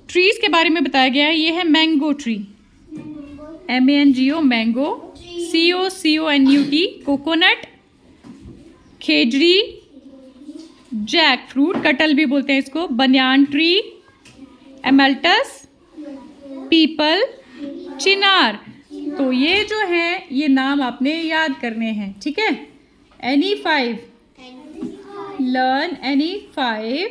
Trees के बारे में बताया गया है। ये है mango tree, MANGO mango, COCONUT coconut, खेजड़ी, जैक फ्रूट, कटल भी बोलते हैं इसको, बनियान ट्री, एमल्टस, पीपल, चिनार। तो ये जो है ये नाम आपने याद करने हैं, ठीक है। Any 5 learn any 5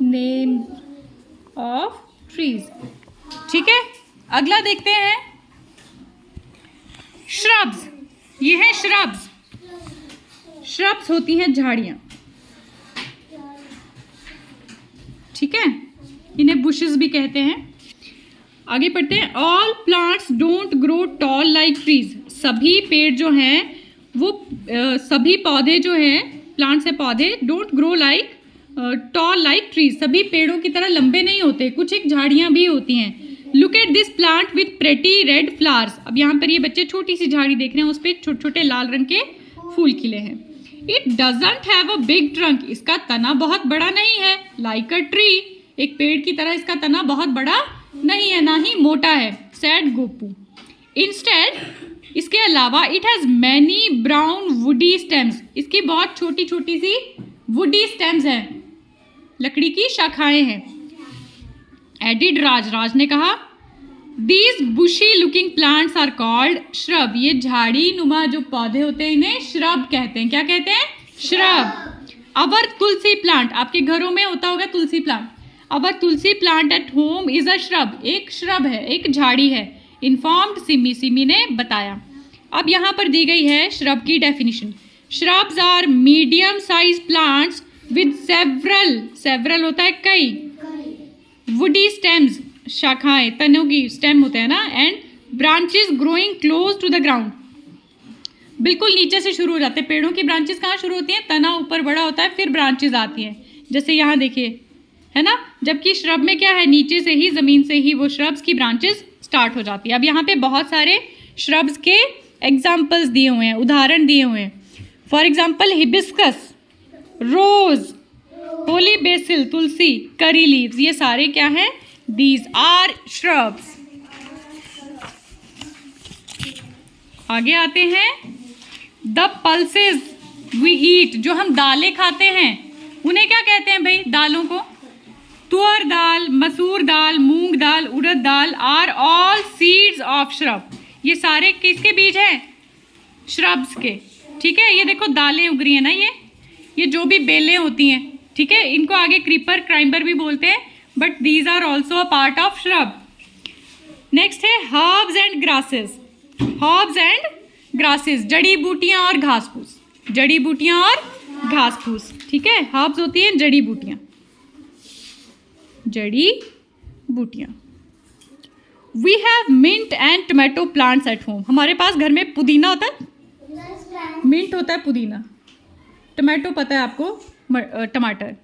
name of trees, ठीक है। अगला देखते हैं श्रब्स। ये है श्रब्स। श्रब्स होती हैं झाड़ियां, ठीक है, इन्हें बुशेस भी कहते हैं। आगे पढ़ते हैं। All plants don't grow tall like trees. सभी पेड़ जो हैं वो सभी पौधे जो हैं, प्लांट्स है पौधे, don't grow like tall like trees. सभी पेड़ों की तरह लंबे नहीं होते, कुछ एक झाड़ियां भी होती हैं। Look at this plant with pretty red flowers. अब यहाँ पर ये बच्चे छोटी सी झाड़ी देख रहे हैं, उस पर छोटे छोटे लाल रंग के फूल खिले हैं। It doesn't have a big trunk. इसका तना बहुत बड़ा नहीं है। लाइक अ ट्री, एक पेड़ की तरह इसका तना बहुत बड़ा नहीं है, ना ही मोटा है। सैड गोपू। इंस्टेड, इसके अलावा it has many brown woody stems. इसकी बहुत छोटी छोटी सी वुडी स्टेम्स हैं, लकड़ी की शाखाएं हैं। एडिड राज ने कहा these bushy looking plants are called shrub. ये झाड़ी नुमा जो पौधे होते हैं इन्हें श्रब कहते हैं। क्या कहते हैं? श्रब। अवर तुलसी प्लांट, आपके घरों में होता होगा tulsi plant. Our tulsi plant at home is a shrub. एक श्रब है, एक झाड़ी है। इन्फॉर्म्ड सिमी, सिमी ने बताया। अब यहाँ पर दी गई है श्रब की definition. Shrubs are medium size plants with several होता है कई, वुडी स्टेम्स शाखाएं, तनों की स्टेम होते हैं ना, and branches growing close to the ground. बिल्कुल नीचे से शुरू हो जाते हैं। पेड़ों की ब्रांचेस कहाँ शुरू होती हैं? तना ऊपर बड़ा होता है, फिर ब्रांचेस आती हैं, जैसे यहाँ देखिए, है ना। जबकि श्रब में क्या है, नीचे से ही, जमीन से ही वो श्रब्स की ब्रांचेस स्टार्ट हो जाती है। अब यहाँ पे बहुत सारे श्रब्स के एग्जाम्पल्स दिए हुए हैं, उदाहरण दिए हुए हैं। For example hibiscus, rose, holy basil, tulsi, curry leaves, ये सारे क्या हैं? These are shrubs. आगे आते हैं। द पल्सेस वी ईट, जो हम दालें खाते हैं उन्हें क्या कहते हैं भाई? दालों को toor dal, masoor dal, moong dal, urad dal are all seeds of shrub. ये सारे किसके बीज हैं? श्रब्स के, ठीक है। ये देखो दालें उग रही है ना, ये जो भी बेलें होती हैं, ठीक है, इनको आगे क्रीपर क्राइंबर भी बोलते हैं, but these are also a part of shrub. Next है herbs and grasses. Herbs and grasses, जड़ी बूटियां और घास फूस, जड़ी बूटियां और घास फूस, ठीक है। हर्ब्स होती हैं जड़ी बूटियां, जड़ी बूटियां। We have mint and tomato plants at home. हमारे पास घर में पुदीना होता है, मिंट होता है पुदीना, टोमेटो पता है आपको, टमाटर।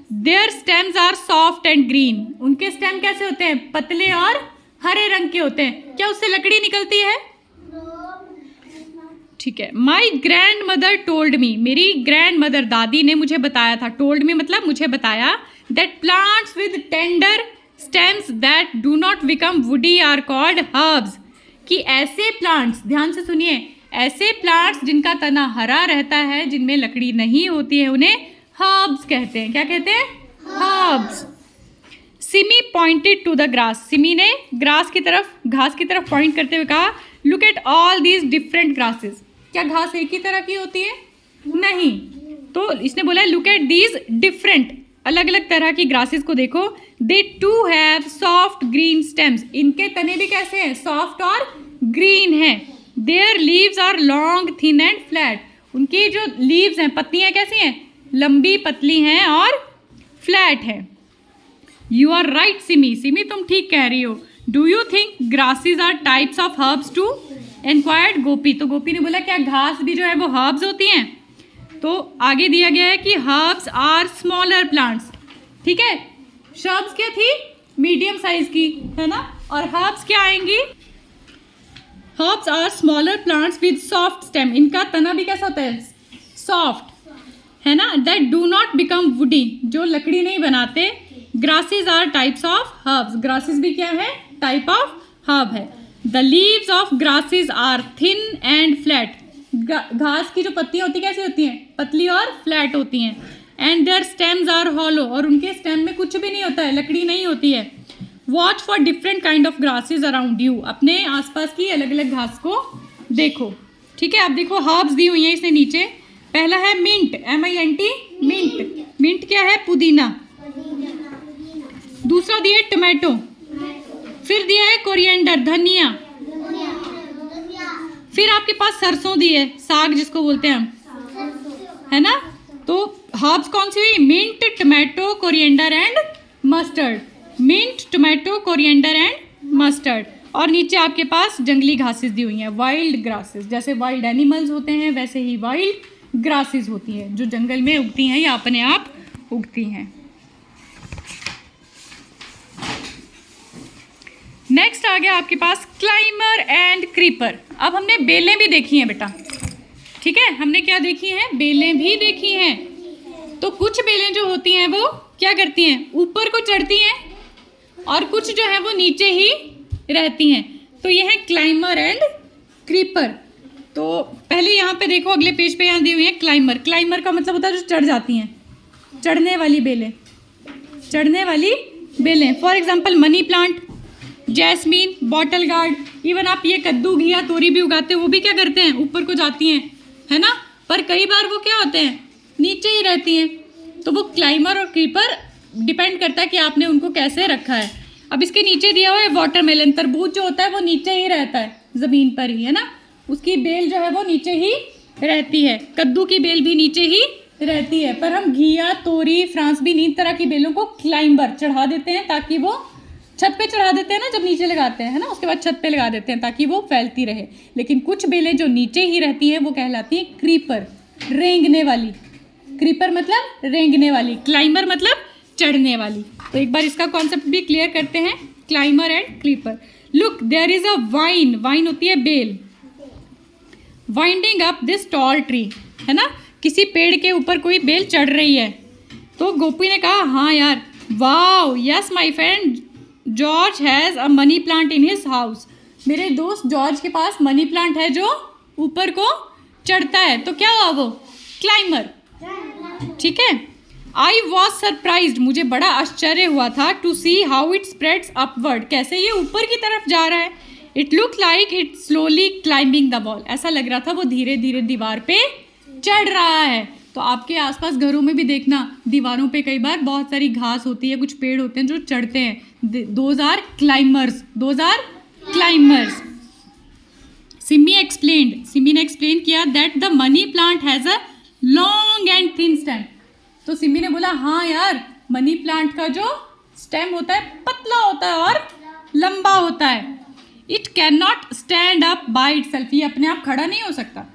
Their stems are soft and green. उनके स्टेम कैसे होते हैं? पतले और हरे रंग के होते हैं। क्या उससे लकड़ी निकलती है? ठीक है। My grand mother told me, मेरी ग्रैंड मदर दादी ने मुझे बताया था। टोल्ड मी मतलब मुझे बताया। That plants with tender stems that do not become woody are called herbs. कि ऐसे प्लांट्स, ध्यान से सुनिए, ऐसे प्लांट्स जिनका तना हरा रहता है, जिनमें लकड़ी नहीं होती है, उन्हें हर्ब्स कहते हैं। क्या कहते हैं? Herbs. Simi pointed to the grass. Simi ने ग्रास की तरफ, घास की तरफ पॉइंट करते हुए कहा look at all these different grasses. क्या घास एक ही तरह की होती है? नहीं। तो इसने बोला लुक एट दीज डिफरेंट, अलग अलग तरह की ग्रासेस को देखो। They to have soft green stems. इनके तने भी कैसे हैं? सॉफ्ट और ग्रीन हैं। Their leaves are long, thin and flat. उनकी जो लीव्स हैं, पत्तियां कैसी हैं? लंबी पतली हैं और फ्लैट है। You are right Simi, Simi तुम ठीक कह रही हो। Do you think grasses are types of herbs too? Inquired Gopi. तो गोपी ने बोला क्या घास भी जो है वो हर्ब्स होती हैं? तो आगे दिया गया है कि हर्ब्स आर स्मॉलर प्लांट्स, ठीक है। श्रब्स क्या थी? मीडियम साइज की, है ना। और हर्ब्स क्या आएंगी? Herbs are smaller plants with soft stem. इनका तना भी कैसा होता है? सॉफ्ट, है ना। That do not become woody, जो लकड़ी नहीं बनाते, grasses are types of herbs, grasses भी क्या है, टाइप ऑफ हर्ब है। The leaves of grasses are thin and flat, घास की जो पत्तियां होती कैसी होती हैं, पतली और फ्लैट होती हैं। And their stems are hollow, और उनके स्टेम में कुछ भी नहीं होता है, लकड़ी नहीं होती है। Watch for different kind of grasses around you, अपने आसपास की अलग अलग घास को देखो, ठीक है। आप देखो हर्ब्स दी हुई हैं इसने नीचे, पहला है मिंट, MINT, मिंट, मिंट क्या है, पुदीना। दूसरा दिया है टोमेटो, फिर दिया है कोरिएंडर, धनिया, फिर आपके पास सरसों दी है, साग जिसको बोलते हैं हम, है ना। तो हर्ब्स कौन सी हुई, mint, tomato, coriander and mustard, mint, tomato, coriander and mustard. और नीचे आपके पास जंगली घासेस दी हुई हैं, वाइल्ड ग्रासेस, जैसे वाइल्ड एनिमल्स होते हैं वैसे ही वाइल्ड ग्रासेस होती हैं जो जंगल में उगती हैं या अपने आप उगती हैं। नेक्स्ट आ गया आपके पास क्लाइमर एंड क्रीपर। अब हमने बेलें भी देखी हैं बेटा, ठीक है, हमने क्या देखी हैं, बेलें भी देखी हैं। तो कुछ बेलें जो होती हैं वो क्या करती हैं, ऊपर को चढ़ती हैं, और कुछ जो है वो नीचे ही रहती हैं। तो ये है क्लाइमर एंड क्रीपर। तो पहले यहाँ पे देखो, अगले पेज पे यहाँ दी हुई है क्लाइमर। क्लाइमर का मतलब होता है जो चढ़ जाती हैं, चढ़ने वाली बेलें, चढ़ने वाली बेलें। For example money plant, jasmine, bottle gourd, even आप ये कद्दू, घिया, तोरी भी उगाते हैं, वो भी क्या करते हैं, ऊपर को जाती हैं, है ना। पर कई बार वो क्या होते हैं, नीचे ही रहती हैं। तो वो क्लाइमर और क्रीपर डिपेंड करता है कि आपने उनको कैसे रखा है। अब इसके नीचे दिया हुआ है वाटरमेलन, तरबूज जो होता है वो नीचे ही रहता है, ज़मीन पर ही, है ना, उसकी बेल जो है वो नीचे ही रहती है। कद्दू की बेल भी नीचे ही रहती है। पर हम घिया, तोरी, फ्रांस बीन, इन तरह की बेलों को क्लाइंबर चढ़ा देते हैं, ताकि वो छत पे चढ़ा देते हैं ना, जब नीचे लगाते हैं, है ना, उसके बाद छत पे लगा देते हैं ताकि वो फैलती रहे। लेकिन कुछ बेलें जो नीचे ही रहती हैं वो कहलाती हैं क्रीपर, रेंगने वाली। क्रीपर मतलब रेंगने वाली, क्लाइंबर मतलब चढ़ने वाली। तो एक बार इसका कॉन्सेप्ट भी क्लियर करते हैं, climber and creeper. Look there is a vine, vine होती है बेल, winding up this tall tree, है ना, किसी पेड़ के ऊपर कोई बेल चढ़ रही है। तो गोपी ने कहा, हाँ यार, wow, yes my friend George has a money plant in his house, मेरे दोस्त जॉर्ज के पास मनी प्लांट है जो ऊपर को चढ़ता है। तो क्या हुआ, वो क्लाइमर, ठीक है। आई वॉज सरप्राइज्ड, मुझे बड़ा आश्चर्य हुआ था, to see how it spreads upward, कैसे ये ऊपर की तरफ जा रहा है। It look like it slowly climbing the wall, ऐसा लग रहा था वो धीरे धीरे दीवार पे चढ़ रहा है। तो आपके आसपास घरों में भी देखना, दीवारों पे कई बार बहुत सारी घास होती है, कुछ पेड़ होते हैं जो चढ़ते हैं, those are climbers, those are climbers. Simi explained, Simi ने एक्सप्लेन किया that the money plant has a long and thin stem. तो सिमी ने बोला, हाँ यार, मनी प्लांट का जो स्टेम होता है पतला होता है और लंबा होता है। It can not stand up by itself, ये अपने आप खड़ा नहीं हो सकता,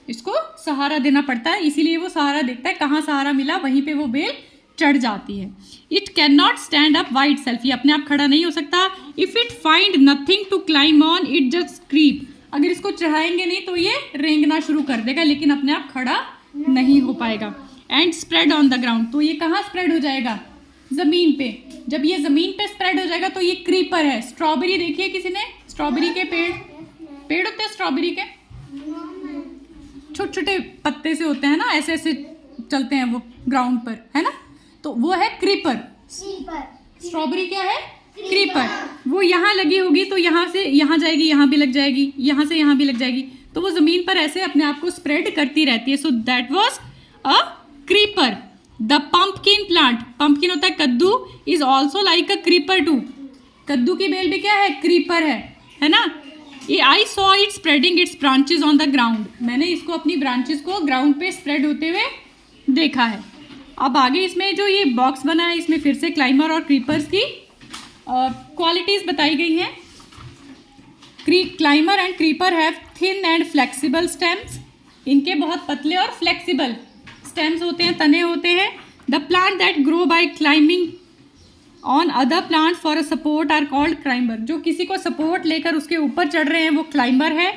इसको सहारा देना पड़ता है, इसीलिए वो सहारा देखता है, कहाँ सहारा मिला वहीं पे वो बेल चढ़ जाती है। It can not stand up by itself, ये अपने आप खड़ा नहीं हो सकता। If it find nothing to climb on it just creep, अगर इसको चढ़ाएंगे नहीं तो ये रेंगना शुरू कर देगा, लेकिन अपने आप खड़ा नहीं हो पाएगा। And spread on the ground, तो ये कहाँ स्प्रेड हो जाएगा, ज़मीन पे। जब ये ज़मीन पे स्प्रेड हो जाएगा तो ये क्रीपर है। स्ट्रॉबेरी देखिए किसी ने, स्ट्रॉबेरी के पेड़ होते हैं स्ट्रॉबेरी के, छोटे छोटे पत्ते से होते हैं ना, ऐसे ऐसे चलते हैं वो ग्राउंड पर, है ना, तो वो है क्रीपर। स्ट्रॉबेरी क्या है, क्रीपर। वो यहाँ लगी होगी तो यहाँ से यहाँ जाएगी, यहाँ भी लग जाएगी, यहाँ से यहाँ भी लग जाएगी, तो वो ज़मीन पर ऐसे अपने आप को स्प्रेड करती रहती है। So that was a creeper. The pumpkin plant, pumpkin होता है कद्दू, is also like a creeper too, कद्दू की बेल भी क्या है, क्रीपर है ना। I saw it spreading its branches on the ground, मैंने इसको अपनी ब्रांचेस को ग्राउंड पे स्प्रेड होते हुए देखा है। अब आगे इसमें जो ये बॉक्स बना है, इसमें फिर से क्लाइमर और क्रीपर्स की क्वालिटीज़ बताई गई हैं। Climber and creeper have thin and flexible stems, इनके बहुत पतले और फ्लेक्सिबल स्टेम्स होते हैं, तने होते हैं। The plant that grow by climbing on other plant for a support are called climber, जो किसी को सपोर्ट लेकर उसके ऊपर चढ़ रहे हैं वो क्लाइंबर है।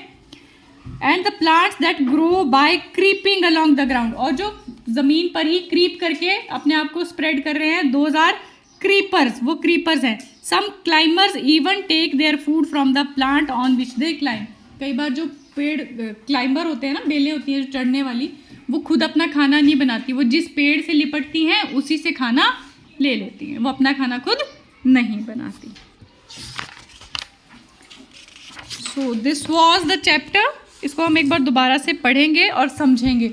And the plants that grow bye creeping along the ground, और जो ज़मीन पर ही क्रीप करके अपने आप को स्प्रेड कर रहे हैं, दोज आर क्रीपर्स, वो क्रीपर्स हैं। Some climbers even take their food from the plant on which they climb. कई बार जो पेड़ क्लाइंबर होते हैं ना, बेलें होती हैं जो चढ़ने वाली, वो खुद अपना खाना नहीं बनाती, वो जिस पेड़ से लिपटती हैं उसी से खाना ले लेती हैं, वो अपना खाना खुद नहीं बनाती। So this was the chapter. इसको हम एक बार दोबारा से पढ़ेंगे और समझेंगे।